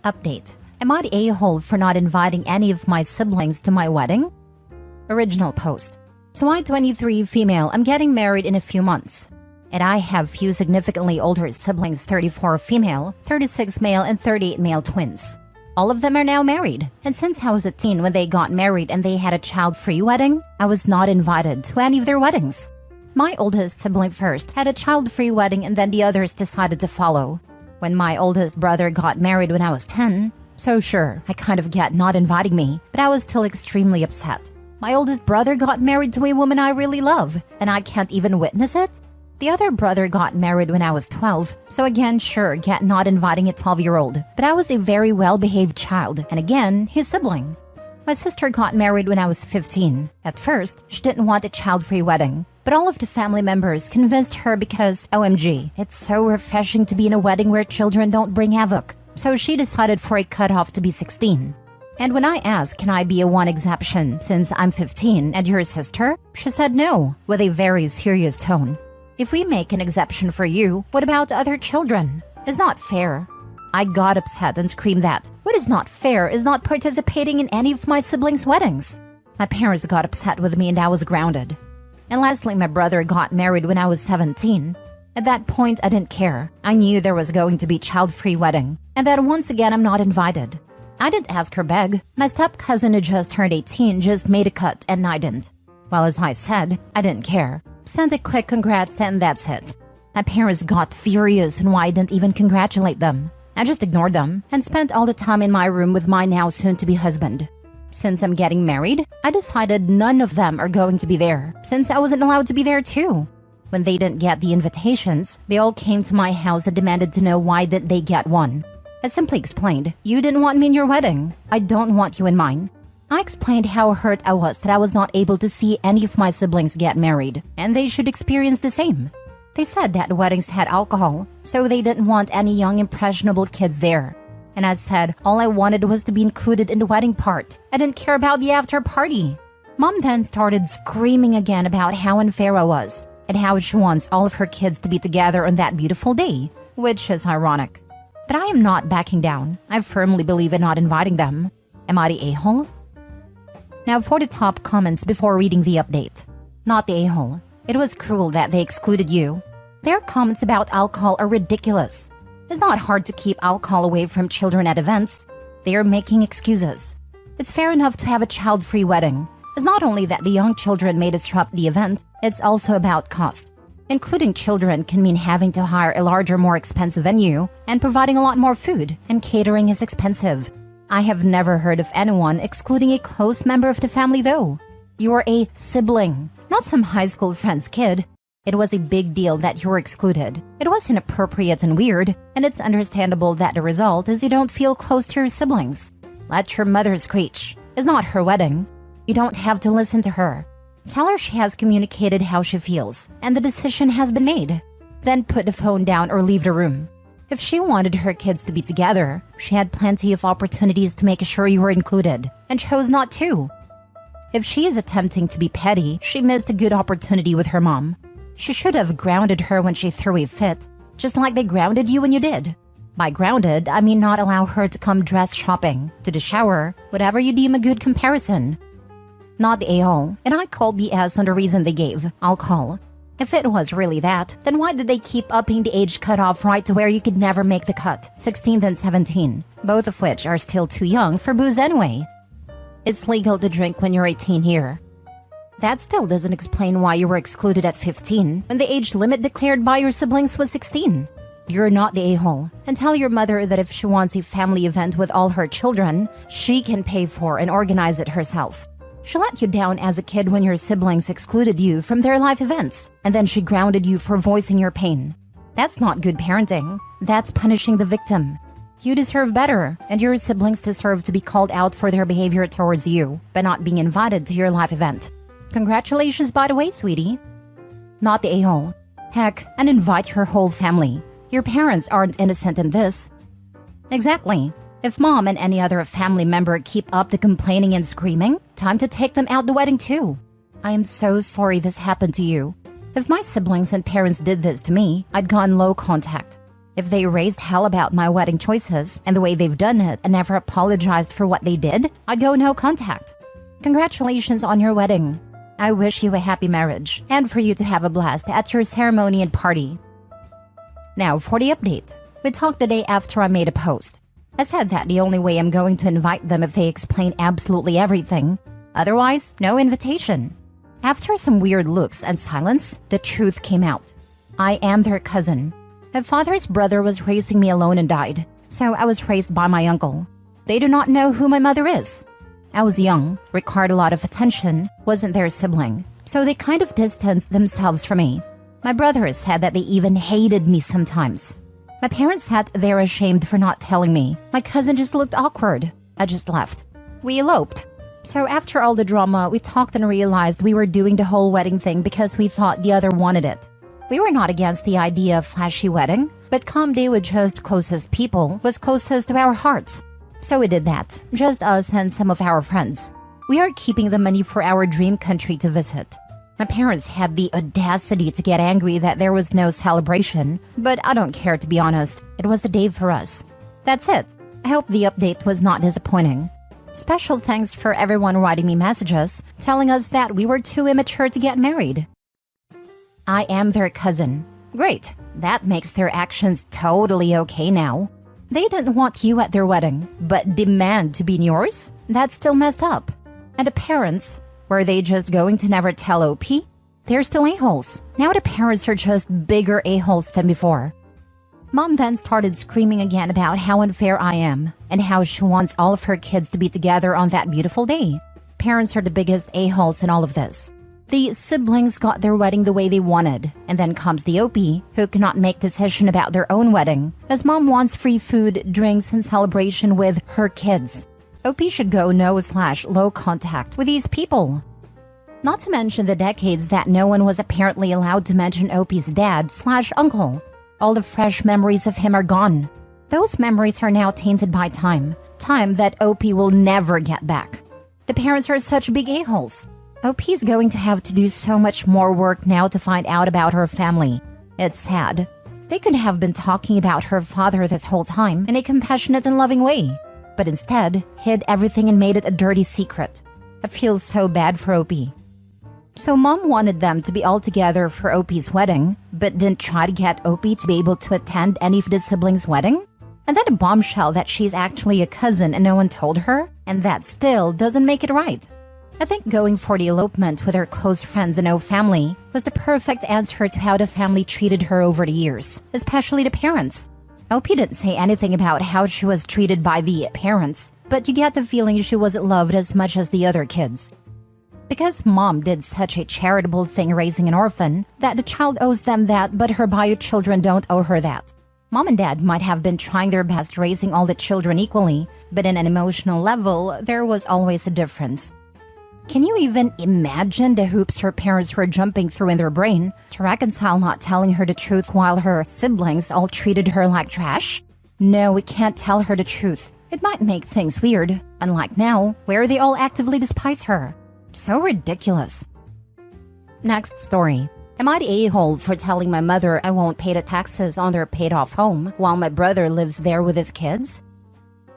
Update. Am I the a-hole for not inviting any of my siblings to my wedding? Original post. So I, 23 female, I'm getting married in a few months. And I have few significantly older siblings, 34 female, 36 male, and 38 male twins. All of them are now married, and since I was a teen when they got married and they had a child-free wedding, I was not invited to any of their weddings. My oldest sibling first had a child-free wedding and then the others decided to follow. When my oldest brother got married when I was 10, so sure, I kind of get not inviting me, but I was still extremely upset. My oldest brother got married to a woman I really love, and I can't even witness it? The other brother got married when I was 12, so again, sure, get not inviting a 12-year-old, but I was a very well-behaved child, and again, his sibling. My sister got married when I was 15. At first, she didn't want a child-free wedding, but all of the family members convinced her because, OMG, it's so refreshing to be in a wedding where children don't bring havoc. So she decided for a cutoff to be 16. And when I asked, can I be a one exception since I'm 15 and your sister? She said no, with a very serious tone. If we make an exception for you, what about other children? It's not fair. I got upset and screamed that what is not fair is not participating in any of my siblings' weddings. My parents got upset with me and I was grounded. And lastly, my brother got married when I was 17. At that point, I didn't care. I knew there was going to be child-free wedding, and that once again I'm not invited. I didn't ask her beg. My step-cousin who just turned 18 just made a cut and I didn't. Well, as I said, I didn't care. Sent a quick congrats and that's it. My parents got furious and why I didn't even congratulate them. I just ignored them and spent all the time in my room with my now soon-to-be husband. Since I'm getting married, I decided none of them are going to be there, since I wasn't allowed to be there too. When they didn't get the invitations, they all came to my house and demanded to know why didn't they get one. I simply explained, you didn't want me in your wedding. I don't want you in mine. I explained how hurt I was that I was not able to see any of my siblings get married, and they should experience the same. They said that weddings had alcohol, so they didn't want any young impressionable kids there. And I said all I wanted was to be included in the wedding part. I didn't care about the after party. Mom then started screaming again about how unfair I was, and how she wants all of her kids to be together on that beautiful day, which is ironic. But I am not backing down. I firmly believe in not inviting them. Am I the a-hole? Now for the top comments before reading the update. Not the a-hole. It was cruel that they excluded you. Their comments about alcohol are ridiculous. It's not hard to keep alcohol away from children at events. They are making excuses. It's fair enough to have a child-free wedding. It's not only that the young children may disrupt the event, it's also about cost. Including children can mean having to hire a larger, more expensive venue, and providing a lot more food, and catering is expensive. I have never heard of anyone excluding a close member of the family though. You're a sibling, not some high school friend's kid. It was a big deal that you were excluded. It was inappropriate and weird, and it's understandable that the result is you don't feel close to your siblings. Let your mother screech. It's not her wedding. You don't have to listen to her. Tell her she has communicated how she feels, and the decision has been made. Then put the phone down or leave the room. If she wanted her kids to be together, she had plenty of opportunities to make sure you were included, and chose not to. If she is attempting to be petty, she missed a good opportunity with her mom. She should have grounded her when she threw a fit, just like they grounded you when you did. By grounded, I mean not allow her to come dress shopping, to the shower, whatever you deem a good comparison. Not the a-hole, and I call BS on the reason they gave, alcohol. If it was really that, then why did they keep upping the age cutoff right to where you could never make the cut, 16 and 17, both of which are still too young for booze anyway? It's legal to drink when you're 18 here. That still doesn't explain why you were excluded at 15 when the age limit declared by your siblings was 16. You're not the a-hole, and tell your mother that if she wants a family event with all her children, she can pay for and organize it herself. She let you down as a kid when your siblings excluded you from their life events, and then she grounded you for voicing your pain. That's not good parenting. That's punishing the victim. You deserve better, and your siblings deserve to be called out for their behavior towards you by not being invited to your life event. Congratulations, by the way, sweetie. Not the a-hole. Heck, and invite your whole family. Your parents aren't innocent in this. Exactly. If mom and any other family member keep up the complaining and screaming, time to take them out the wedding too. I am so sorry this happened to you. If my siblings and parents did this to me, I'd gone low contact. If they raised hell about my wedding choices and the way they've done it and never apologized for what they did, I'd go no contact. Congratulations on your wedding. I wish you a happy marriage and for you to have a blast at your ceremony and party. Now for the update. We talked the day after I made a post. I said that the only way I'm going to invite them if they explain absolutely everything. Otherwise, no invitation. After some weird looks and silence, the truth came out. I am their cousin. My father's brother was raising me alone and died, so I was raised by my uncle. They do not know who my mother is. I was young, required a lot of attention, wasn't their sibling, so they kind of distanced themselves from me. My brother said that they even hated me sometimes. My parents said they're ashamed for not telling me. My cousin just looked awkward. I just left. We eloped. So after all the drama, we talked and realized we were doing the whole wedding thing because we thought the other wanted it. We were not against the idea of flashy wedding, but calm day with just closest people was closest to our hearts. So we did that, just us and some of our friends. We are keeping the money for our dream country to visit. My parents had the audacity to get angry that there was no celebration, but I don't care, to be honest. It was a day for us. That's it. I hope the update was not disappointing. Special thanks for everyone writing me messages, telling us that we were too immature to get married. I am their cousin. Great. That makes their actions totally okay now. They didn't want you at their wedding, but demand to be in yours? That's still messed up. And the parents? Were they just going to never tell OP? They're still a-holes. Now the parents are just bigger a-holes than before. Mom then started screaming again about how unfair I am and how she wants all of her kids to be together on that beautiful day. Parents are the biggest a-holes in all of this. The siblings got their wedding the way they wanted, and then comes the OP, who cannot make decision about their own wedding, as mom wants free food, drinks, and celebration with her kids. OP should go no/low contact with these people. Not to mention the decades that no one was apparently allowed to mention OP's dad/uncle. All the fresh memories of him are gone. Those memories are now tainted by time that OP will never get back. The parents are such big a-holes. OP's going to have to do so much more work now to find out about her family. It's sad. They could have been talking about her father this whole time in a compassionate and loving way, but instead hid everything and made it a dirty secret. I feel so bad for OP. So mom wanted them to be all together for OP's wedding, but didn't try to get OP to be able to attend any of the siblings' wedding? And then a bombshell that she's actually a cousin and no one told her? And that still doesn't make it right. I think going for the elopement with her close friends and no family was the perfect answer to how the family treated her over the years, especially the parents. OP didn't say anything about how she was treated by the parents, but you get the feeling she wasn't loved as much as the other kids. Because mom did such a charitable thing raising an orphan, that the child owes them that, but her bio children don't owe her that. Mom and dad might have been trying their best raising all the children equally, but in an emotional level, there was always a difference. Can you even imagine the hoops her parents were jumping through in their brain to reconcile not telling her the truth while her siblings all treated her like trash? No, we can't tell her the truth. It might make things weird, unlike now, where they all actively despise her. So ridiculous. Next story. Am I the a-hole for telling my mother I won't pay the taxes on their paid-off home while my brother lives there with his kids?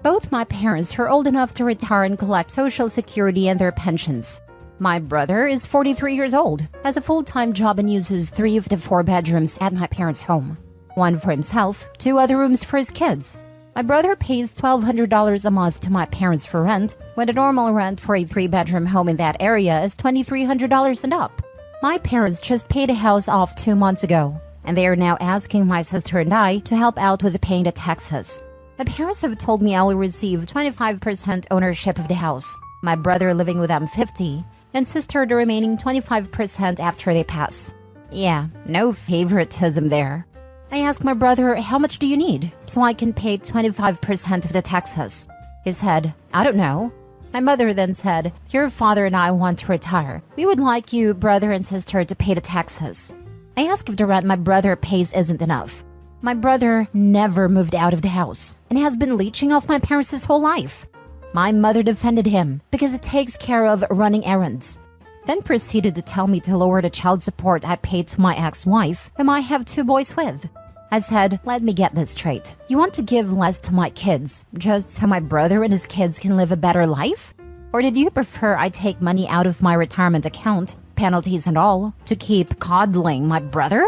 Both my parents are old enough to retire and collect Social Security and their pensions. My brother is 43 years old, has a full-time job and uses 3 of the 4 bedrooms at my parents' home. 1 for himself, 2 other rooms for his kids. My brother pays $1,200 a month to my parents for rent, when the normal rent for a 3-bedroom home in that area is $2,300 and up. My parents just paid a house off 2 months ago, and they are now asking my sister and I to help out with paying the taxes. My parents have told me I will receive 25% ownership of the house, my brother living with them 50%, and sister the remaining 25% after they pass. Yeah, no favoritism there. I asked my brother, how much do you need, so I can pay 25% of the taxes? He said, I don't know. My mother then said, your father and I want to retire. We would like you, brother and sister, to pay the taxes. I asked if the rent my brother pays isn't enough. My brother never moved out of the house and has been leeching off my parents his whole life. My mother defended him because it takes care of running errands. Then proceeded to tell me to lower the child support I paid to my ex-wife, whom I have 2 boys with. I said, let me get this straight. You want to give less to my kids, just so my brother and his kids can live a better life? Or did you prefer I take money out of my retirement account, penalties and all, to keep coddling my brother?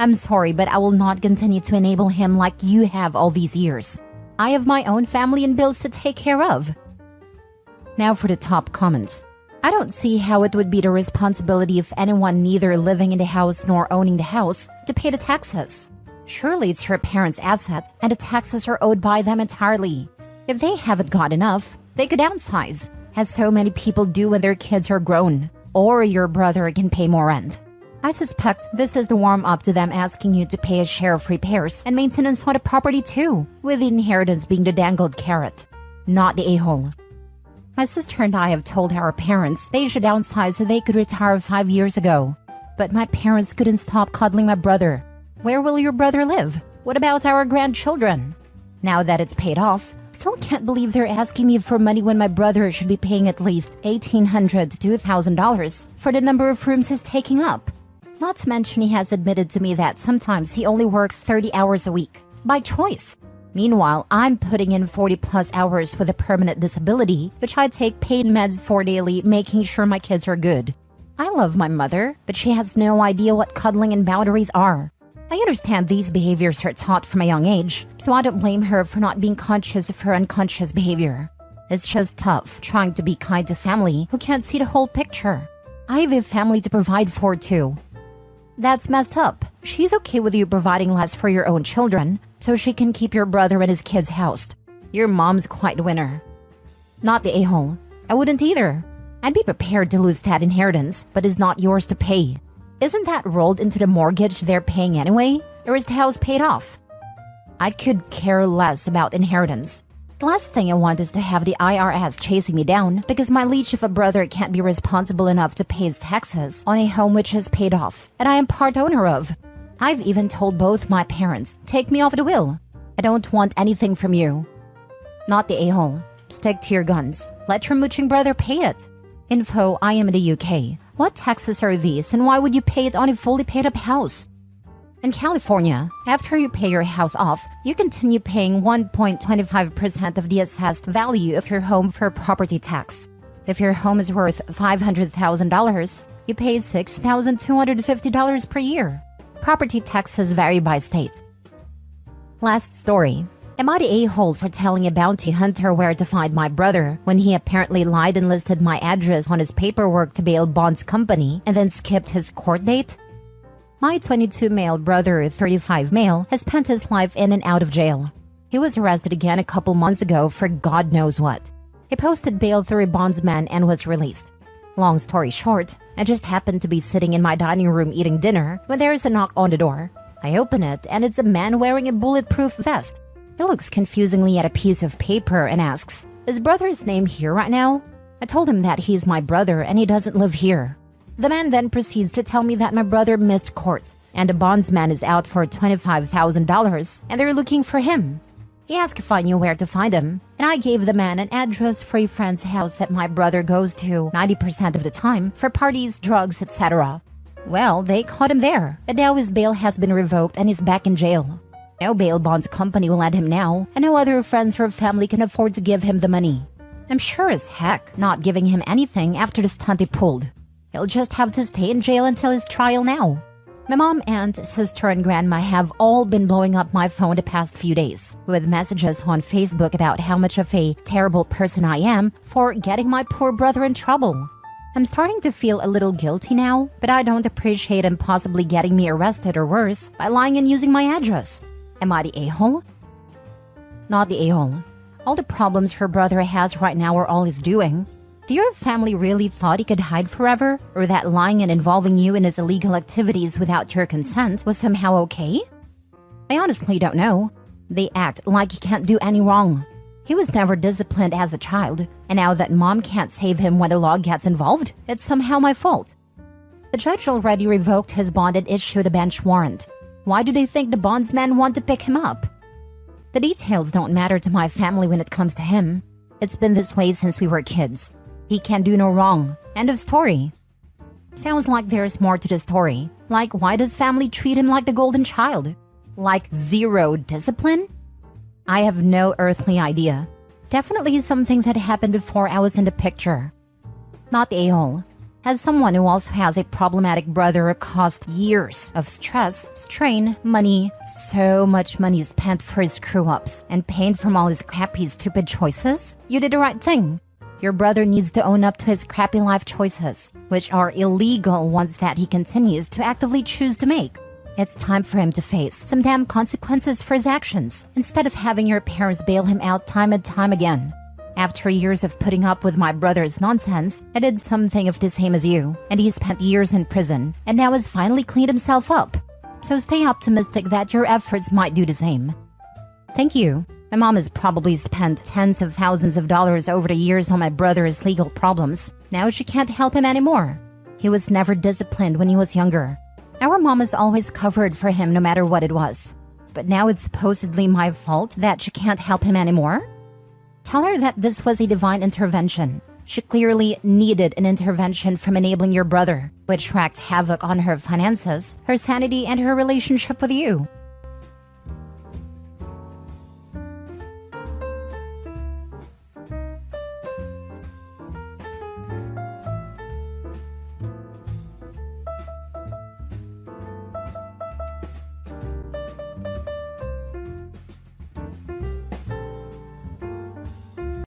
I'm sorry, but I will not continue to enable him like you have all these years. I have my own family and bills to take care of. Now for the top comments. I don't see how it would be the responsibility of anyone neither living in the house nor owning the house to pay the taxes. Surely it's your parents' asset and the taxes are owed by them entirely. If they haven't got enough, they could downsize, as so many people do when their kids are grown, or your brother can pay more rent. I suspect this is the warm-up to them asking you to pay a share of repairs and maintenance on the property too, with the inheritance being the dangled carrot, not the a-hole. My sister and I have told our parents they should downsize so they could retire 5 years ago. But my parents couldn't stop coddling my brother. Where will your brother live? What about our grandchildren? Now that it's paid off, still can't believe they're asking me for money when my brother should be paying at least $1,800 to $2,000 for the number of rooms he's taking up. Not to mention he has admitted to me that sometimes he only works 30 hours a week, by choice. Meanwhile, I'm putting in 40+ hours with a permanent disability, which I take paid meds for daily, making sure my kids are good. I love my mother, but she has no idea what cuddling and boundaries are. I understand these behaviors are taught from a young age, so I don't blame her for not being conscious of her unconscious behavior. It's just tough trying to be kind to family who can't see the whole picture. I have a family to provide for too. That's messed up. She's okay with you providing less for your own children, so she can keep your brother and his kids housed. Your mom's quite the winner. Not the a-hole. I wouldn't either. I'd be prepared to lose that inheritance, but it's not yours to pay. Isn't that rolled into the mortgage they're paying anyway? Or is the house paid off? I could care less about inheritance. The last thing I want is to have the IRS chasing me down because my leech of a brother can't be responsible enough to pay his taxes on a home which is paid off and I am part owner of. I've even told both my parents, take me off the will. I don't want anything from you. Not the a-hole. Stick to your guns. Let your mooching brother pay it. Info, I am in the UK. What taxes are these and why would you pay it on a fully paid up house? In California, after you pay your house off, you continue paying 1.25% of the assessed value of your home for property tax. If your home is worth $500,000, you pay $6,250 per year. Property taxes vary by state. Last story. Am I the a-hole for telling a bounty hunter where to find my brother when he apparently lied and listed my address on his paperwork to bail bonds company and then skipped his court date? My 22 male brother, 35 male, has spent his life in and out of jail. He was arrested again a couple months ago for God knows what. He posted bail through a bondsman and was released. Long story short, I just happened to be sitting in my dining room eating dinner when there's a knock on the door. I open it and it's a man wearing a bulletproof vest. He looks confusingly at a piece of paper and asks, is brother's name here right now? I told him that he's my brother and he doesn't live here. The man then proceeds to tell me that my brother missed court and the bondsman is out for $25,000 and they're looking for him. He asked if I knew where to find him, and I gave the man an address for a friend's house that my brother goes to 90% of the time for parties, drugs, etc. Well, they caught him there, and now his bail has been revoked and he's back in jail. No bail bonds company will let him now, and no other friends or family can afford to give him the money. I'm sure as heck not giving him anything after the stunt he pulled. He'll just have to stay in jail until his trial now. My mom, aunt, sister, and grandma have all been blowing up my phone the past few days with messages on Facebook about how much of a terrible person I am for getting my poor brother in trouble. I'm starting to feel a little guilty now, but I don't appreciate him possibly getting me arrested or worse by lying and using my address. Am I the a-hole? Not the a-hole. All the problems her brother has right now are all he's doing. Do your family really thought he could hide forever? Or that lying and involving you in his illegal activities without your consent was somehow okay? I honestly don't know. They act like he can't do any wrong. He was never disciplined as a child, and now that mom can't save him when the law gets involved, it's somehow my fault. The judge already revoked his bond and issued a bench warrant. Why do they think the bondsman want to pick him up? The details don't matter to my family when it comes to him. It's been this way since we were kids. He can do no wrong. End of story. Sounds like there's more to the story. Like, why does family treat him like the golden child? Like zero discipline? I have no earthly idea. Definitely something that happened before I was in the picture. Not a-hole. As someone who also has a problematic brother caused years of stress, strain, money, so much money spent for his screw-ups, and pain from all his crappy, stupid choices, you did the right thing. Your brother needs to own up to his crappy life choices, which are illegal ones that he continues to actively choose to make. It's time for him to face some damn consequences for his actions, instead of having your parents bail him out time and time again. After years of putting up with my brother's nonsense, I did something of the same as you, and he spent years in prison, and now has finally cleaned himself up. So stay optimistic that your efforts might do the same. Thank you. My mom has probably spent tens of thousands of dollars over the years on my brother's legal problems. Now she can't help him anymore. He was never disciplined when he was younger. Our mom has always covered for him no matter what it was. But now it's supposedly my fault that she can't help him anymore? Tell her that this was a divine intervention. She clearly needed an intervention from enabling your brother, which wreaked havoc on her finances, her sanity, and her relationship with you.